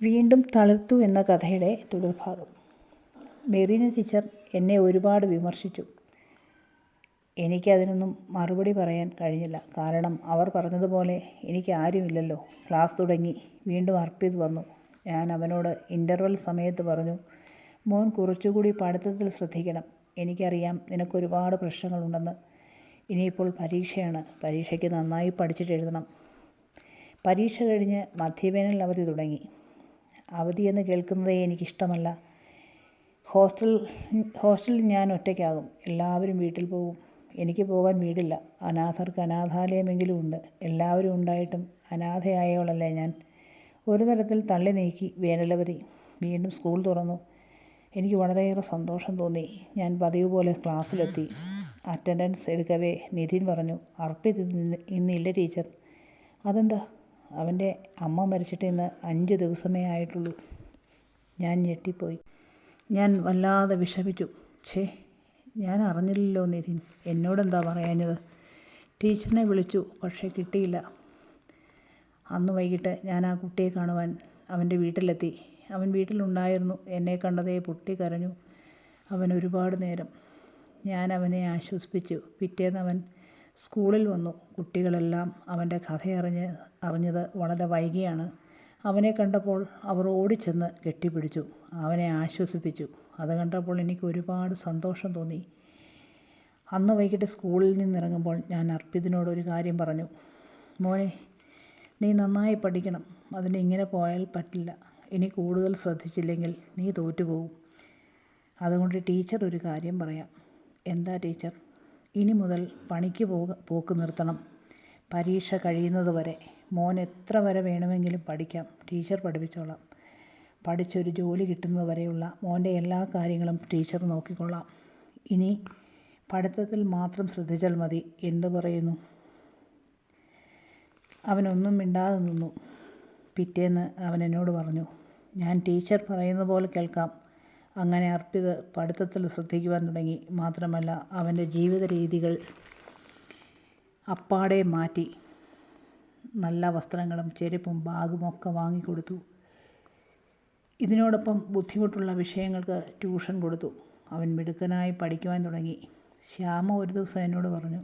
വീണ്ടും തളിർത്തു എന്ന കഥയുടെ തുടർഭാഗം. മെറീന ടീച്ചർ എന്നെ ഒരുപാട് വിമർശിച്ചു. എനിക്കതിനൊന്നും മറുപടി പറയാൻ കഴിഞ്ഞില്ല. കാരണം അവർ പറഞ്ഞതുപോലെ എനിക്ക് ആരുമില്ലല്ലോ. ക്ലാസ് തുടങ്ങി. വീണ്ടും അർപ്പിത് വന്നു. ഞാൻ അവനോട് ഇൻ്റർവെൽ സമയത്ത് പറഞ്ഞു, മോൻ കുറച്ചുകൂടി പഠിത്തത്തിൽ ശ്രദ്ധിക്കണം. എനിക്കറിയാം നിനക്കൊരുപാട് പ്രശ്നങ്ങളുണ്ടെന്ന്. ഇനിയിപ്പോൾ പരീക്ഷയാണ്. പരീക്ഷയ്ക്ക് നന്നായി പഠിച്ചിട്ടെഴുതണം. പരീക്ഷ കഴിഞ്ഞ് മധ്യവേനൽ അവധി തുടങ്ങി. അവധിയെന്ന് കേൾക്കുന്നതേ എനിക്കിഷ്ടമല്ല. ഹോസ്റ്റലിൽ ഞാൻ ഒറ്റയ്ക്കാകും. എല്ലാവരും വീട്ടിൽ പോകും. എനിക്ക് പോകാൻ വീടില്ല. അനാഥർക്ക് അനാഥാലയമെങ്കിലും ഉണ്ട്. എല്ലാവരും ഉണ്ടായിട്ടും അനാഥയായവളല്ലേ ഞാൻ. ഒരു തരത്തിൽ തള്ളി നീക്കി വേനലവധി. വീണ്ടും സ്കൂൾ തുറന്നു. എനിക്ക് വളരെയേറെ സന്തോഷം തോന്നി. ഞാൻ പതിവ് പോലെ ക്ലാസ്സിലെത്തി. അറ്റൻഡൻസ് എടുക്കവേ നിധിൻ പറഞ്ഞു, അർപ്പിത് ഇന്നില്ല ടീച്ചർ. അതെന്താ? അവൻ്റെ അമ്മ മരിച്ചിട്ട് ഇന്ന് 5 ദിവസമേ ആയിട്ടുള്ളൂ. ഞാൻ ഞെട്ടിപ്പോയി. ഞാൻ വല്ലാതെ വിഷമിച്ചു. ഞാൻ അറിഞ്ഞില്ലല്ലോ നിധിൻ. എന്നോടെന്താ പറയാഞ്ഞത്? ടീച്ചറിനെ വിളിച്ചു, പക്ഷേ കിട്ടിയില്ല. അന്ന് വൈകിട്ട് ഞാൻ ആ കുട്ടിയെ കാണുവാൻ അവൻ്റെ വീട്ടിലെത്തി. അവൻ വീട്ടിലുണ്ടായിരുന്നു. എന്നെ കണ്ടതേ പൊട്ടിക്കരഞ്ഞു. അവൻ ഒരുപാട് നേരം. ഞാൻ അവനെ ആശ്വസിപ്പിച്ചു. പിറ്റേന്ന് അവൻ സ്കൂളിൽ വന്നു. കുട്ടികളെല്ലാം അവൻ്റെ അറിഞ്ഞത് വളരെ വൈകിയാണ്. അവനെ കണ്ടപ്പോൾ അവർ ഓടിച്ചെന്ന് കെട്ടിപ്പിടിച്ചു. അവനെ ആശ്വസിപ്പിച്ചു. അത് കണ്ടപ്പോൾ എനിക്ക് ഒരുപാട് സന്തോഷം തോന്നി. അന്ന് വൈകിട്ട് സ്കൂളിൽ നിന്നിറങ്ങുമ്പോൾ ഞാൻ അർപ്പിതിനോട് ഒരു കാര്യം പറഞ്ഞു. മോനെ, നീ നന്നായി പഠിക്കണം. അതിന് ഇങ്ങനെ പോയാൽ പറ്റില്ല. ഇനി കൂടുതൽ ശ്രദ്ധിച്ചില്ലെങ്കിൽ നീ തോറ്റുപോകും. അതുകൊണ്ട് ടീച്ചർ ഒരു കാര്യം പറയാം. എന്താ ടീച്ചർ? ഇനി മുതൽ പണിക്ക് പോക്ക് നിർത്തണം. പരീക്ഷ കഴിയുന്നത് വരെ. മോൻ എത്ര വരെ വേണമെങ്കിലും പഠിക്കാം. ടീച്ചർ പഠിപ്പിച്ചോളാം. പഠിച്ചൊരു ജോലി കിട്ടുന്നത് വരെയുള്ള മോൻ്റെ എല്ലാ കാര്യങ്ങളും ടീച്ചർ നോക്കിക്കൊള്ളാം. ഇനി പഠിത്തത്തിൽ മാത്രം ശ്രദ്ധിച്ചാൽ മതി. എന്തു പറയുന്നു? അവനൊന്നും മിണ്ടാതെ നിന്നു. പിറ്റേന്ന് അവൻ എന്നോട് പറഞ്ഞു, ഞാൻ ടീച്ചർ പറയുന്ന പോലെ കേൾക്കാം. അങ്ങനെ അർപ്പിത് പഠിത്തത്തിൽ ശ്രദ്ധിക്കുവാൻ തുടങ്ങി. മാത്രമല്ല, അവൻ്റെ ജീവിത രീതികൾ അപ്പാടെ മാറ്റി. നല്ല വസ്ത്രങ്ങളും ചെരുപ്പും ബാഗും ഒക്കെ വാങ്ങിക്കൊടുത്തു. ഇതിനോടൊപ്പം ബുദ്ധിമുട്ടുള്ള വിഷയങ്ങൾക്ക് ട്യൂഷൻ കൊടുത്തു. അവൻ മിടുക്കനായി പഠിക്കുവാൻ തുടങ്ങി. ശ്യാമ ഒരു ദിവസം എന്നോട് പറഞ്ഞു,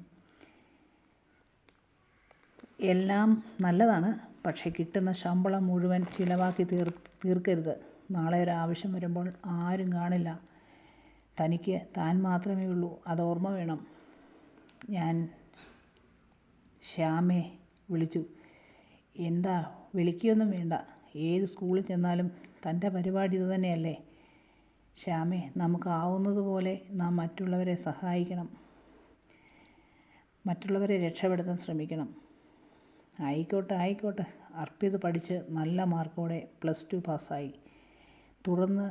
എല്ലാം നല്ലതാണ്, പക്ഷേ കിട്ടുന്ന ശമ്പളം മുഴുവൻ ചിലവാക്കി തീർക്കരുത്. നാളെ ഒരാവശ്യം വരുമ്പോൾ ആരും കാണില്ല. തനിക്ക് താൻ മാത്രമേ ഉള്ളൂ. അത് ഓർമ്മ വേണം. ഞാൻ ശ്യാമയെ വിളിച്ചു. എന്താ? വിളിക്കുകയൊന്നും വേണ്ട. ഏത് സ്കൂളിൽ ചെന്നാലും തൻ്റെ പരിപാടി ഇത് തന്നെയല്ലേ? ശ്യാമേ, നമുക്കാവുന്നതുപോലെ നാം മറ്റുള്ളവരെ സഹായിക്കണം. മറ്റുള്ളവരെ രക്ഷപ്പെടുത്താൻ ശ്രമിക്കണം. ആയിക്കോട്ടെ. അർപ്പിത് പഠിച്ച് നല്ല മാർക്കോടെ +2 പാസ്സായി. തുടർന്ന്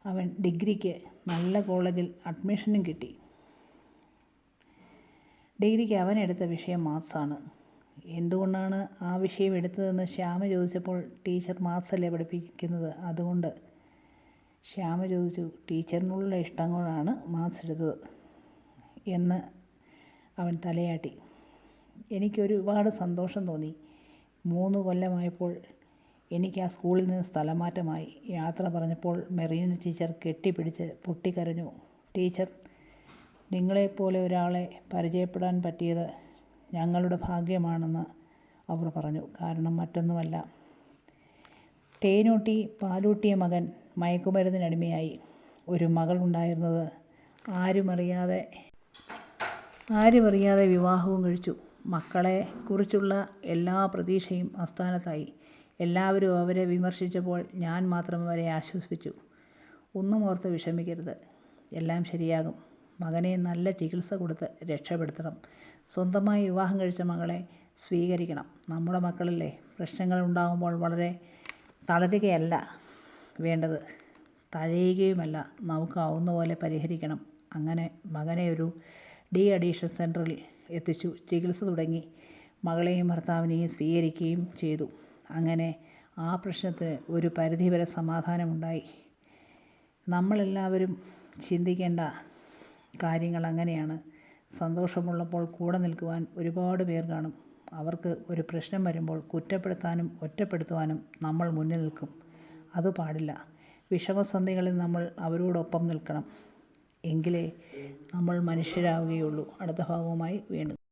അവൻ ഡിഗ്രിക്ക് നല്ല കോളേജിൽ അഡ്മിഷനും കിട്ടി. ഡിഗ്രിക്ക് അവൻ എടുത്ത വിഷയം മാത്സാണ്. എന്തുകൊണ്ടാണ് ആ വിഷയം എടുത്തതെന്ന് ശ്യാമ ചോദിച്ചപ്പോൾ, ടീച്ചർ മാത്സല്ലേ പഠിപ്പിക്കുന്നത്, അതുകൊണ്ട്. ശ്യാമ ചോദിച്ചു, ടീച്ചറിനുള്ള ഇഷ്ടം കൊണ്ടാണ് മാത്സ് എടുത്തത് എന്ന് അവൻ തലയാട്ടി. എനിക്കൊരുപാട് സന്തോഷം തോന്നി. 3 കൊല്ലമായപ്പോൾ എനിക്ക് ആ സ്കൂളിൽ നിന്ന് സ്ഥലം മാറ്റമായി. യാത്ര പറഞ്ഞപ്പോൾ മെറീന ടീച്ചർ കെട്ടിപ്പിടിച്ച് പൊട്ടിക്കരഞ്ഞു. ടീച്ചർ, നിങ്ങളെപ്പോലെ ഒരാളെ പരിചയപ്പെടാൻ പറ്റിയത് ഞങ്ങളുടെ ഭാഗ്യമാണെന്ന് അവർ പറഞ്ഞു. കാരണം മറ്റൊന്നുമല്ല, തേനൂട്ടി പാലൂട്ടിയ മകൻ മയക്കുമരുന്നിനടിമയായി. ഒരു മകൾ ഉണ്ടായിരുന്നത് ആരുമറിയാതെ വിവാഹവും കഴിച്ചു. മക്കളെ കുറിച്ചുള്ള എല്ലാ പ്രതീക്ഷയും അസ്ഥാനത്തായി. എല്ലാവരും അവരെ വിമർശിച്ചപ്പോൾ ഞാൻ മാത്രം അവരെ ആശ്വസിപ്പിച്ചു. ഒന്നും ഓർത്ത് വിഷമിക്കരുത്. എല്ലാം ശരിയാകും. മകനെ നല്ല ചികിത്സ കൊടുത്ത് രക്ഷപ്പെടുത്തണം. സ്വന്തമായി വിവാഹം കഴിച്ച മകളെ സ്വീകരിക്കണം. നമ്മുടെ മക്കളല്ലേ. പ്രശ്നങ്ങൾ ഉണ്ടാകുമ്പോൾ വളരെ തളരുകയല്ല വേണ്ടത്, തഴയുകയുമല്ല. നമുക്കാവുന്ന പോലെ പരിഹരിക്കണം. അങ്ങനെ മകനെ ഒരു അഡിക്ഷൻ സെൻറ്ററിൽ എത്തിച്ചു. ചികിത്സ തുടങ്ങി. മകളെയും ഭർത്താവിനെയും സ്വീകരിക്കുകയും ചെയ്തു. അങ്ങനെ ആ പ്രശ്നത്തിന് ഒരു പരിധിവരെ സമാധാനമുണ്ടായി. നമ്മളെല്ലാവരും ചിന്തിക്കേണ്ട കാര്യങ്ങൾ അങ്ങനെയാണ്. സന്തോഷമുള്ളപ്പോൾ കൂടെ നിൽക്കുവാൻ ഒരുപാട് പേർ കാണും. അവർക്ക് ഒരു പ്രശ്നം വരുമ്പോൾ കുറ്റപ്പെടുത്താനും ഒറ്റപ്പെടുത്തുവാനും നമ്മൾ മുന്നിൽ നിൽക്കും. അത് പാടില്ല. വിഷമസന്ധികളിൽ നമ്മൾ അവരോടൊപ്പം നിൽക്കണം. എങ്കിലേ നമ്മൾ മനുഷ്യരാവുകയുള്ളൂ. അടുത്ത ഭാഗവുമായി വീണ്ടും